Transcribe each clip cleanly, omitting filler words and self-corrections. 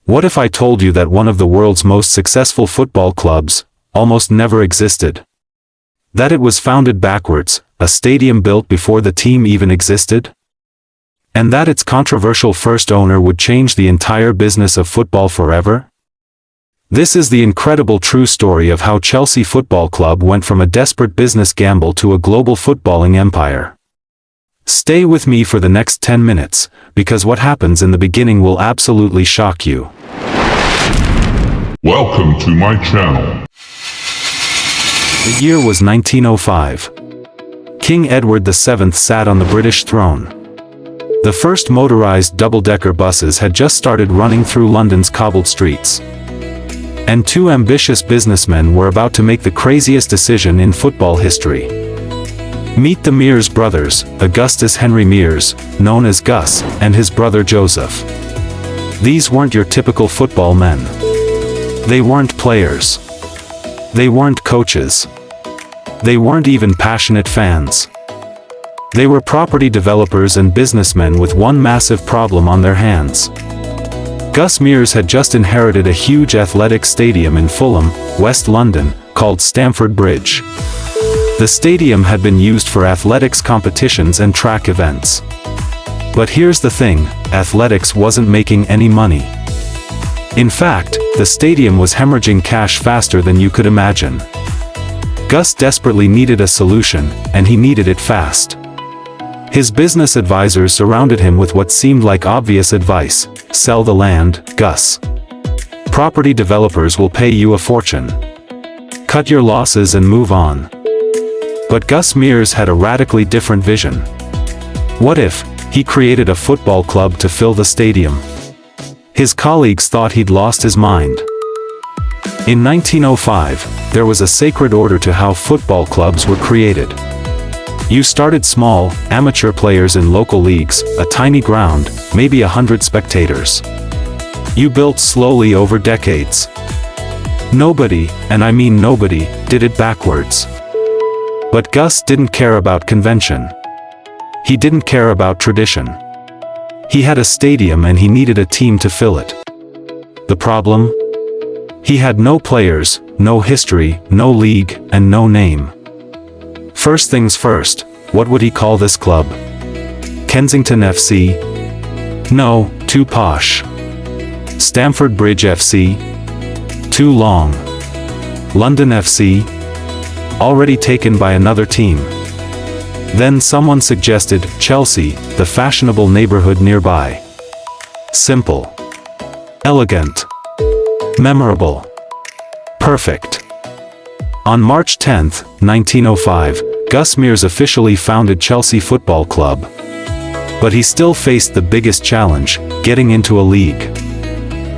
What if I told you that one of the world's most successful football clubs almost never existed? That it was founded backwards, a stadium built before the team even existed? And that its controversial first owner would change the entire business of football forever? This is the incredible true story of how Chelsea Football Club went from a desperate business gamble to a global footballing empire. Stay with me for the next 10 minutes, because what happens in the beginning will absolutely shock you. Welcome to my channel. The year was 1905. King Edward VII sat on the British throne. The first motorized double-decker buses had just started running through London's cobbled streets. And two ambitious businessmen were about to make the craziest decision in football history. Meet the Mears brothers, Augustus Henry Mears, known as Gus, and his brother Joseph. These weren't your typical football men. They weren't players. They weren't coaches. They weren't even passionate fans. They were property developers and businessmen with one massive problem on their hands. Gus Mears had just inherited a huge athletic stadium in Fulham, West London, called Stamford Bridge. The stadium had been used for athletics competitions and track events. But here's the thing, athletics wasn't making any money. In fact, the stadium was hemorrhaging cash faster than you could imagine. Gus desperately needed a solution, and he needed it fast. His business advisors surrounded him with what seemed like obvious advice: sell the land, Gus. Property developers will pay you a fortune. Cut your losses and move on. But Gus Mears had a radically different vision. What if he created a football club to fill the stadium? His colleagues thought he'd lost his mind. In 1905, there was a sacred order to how football clubs were created. You started small, amateur players in local leagues, a tiny ground, maybe 100 spectators. You built slowly over decades. Nobody, and I mean nobody, did it backwards. But Gus didn't care about convention. He didn't care about tradition. He had a stadium and he needed a team to fill it. The problem? He had no players, no history, no league, and no name. First things first, what would he call this club? Kensington FC? No, too posh. Stamford Bridge FC? Too long. London FC? Already taken by another team. Then someone suggested Chelsea, the fashionable neighborhood nearby. Simple. Elegant. Memorable. Perfect. On March 10, 1905, Gus Mears officially founded Chelsea Football Club. But he still faced the biggest challenge, getting into a league.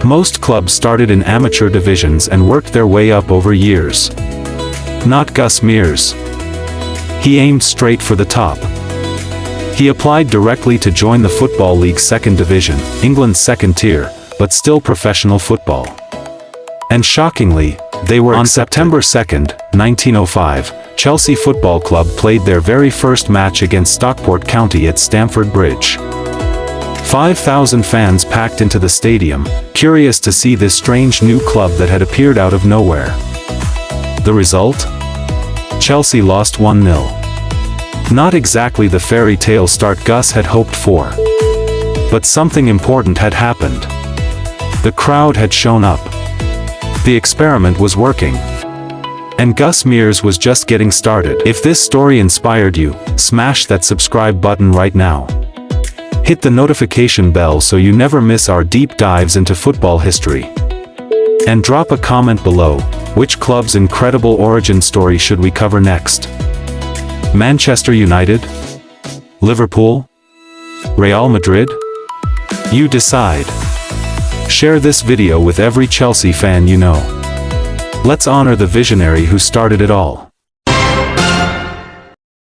Most clubs started in amateur divisions and worked their way up over years. Not Gus Mears. He aimed straight for the top. He applied directly to join the Football League's second division, England's second tier, but still professional football. And shockingly, they were on September 2, 1905, Chelsea Football Club played their very first match against Stockport County at Stamford Bridge. 5,000 fans packed into the stadium, curious to see this strange new club that had appeared out of nowhere. The result? Chelsea lost 1-0. Not exactly the fairy tale start Gus had hoped for. But something important had happened. The crowd had shown up. The experiment was working. And Gus Mears was just getting started. If this story inspired you, smash that subscribe button right now. Hit the notification bell so you never miss our deep dives into football history. And drop a comment below. Which club's incredible origin story should we cover next? Manchester United? Liverpool? Real Madrid? You decide. Share this video with every Chelsea fan you know. Let's honor the visionary who started it all.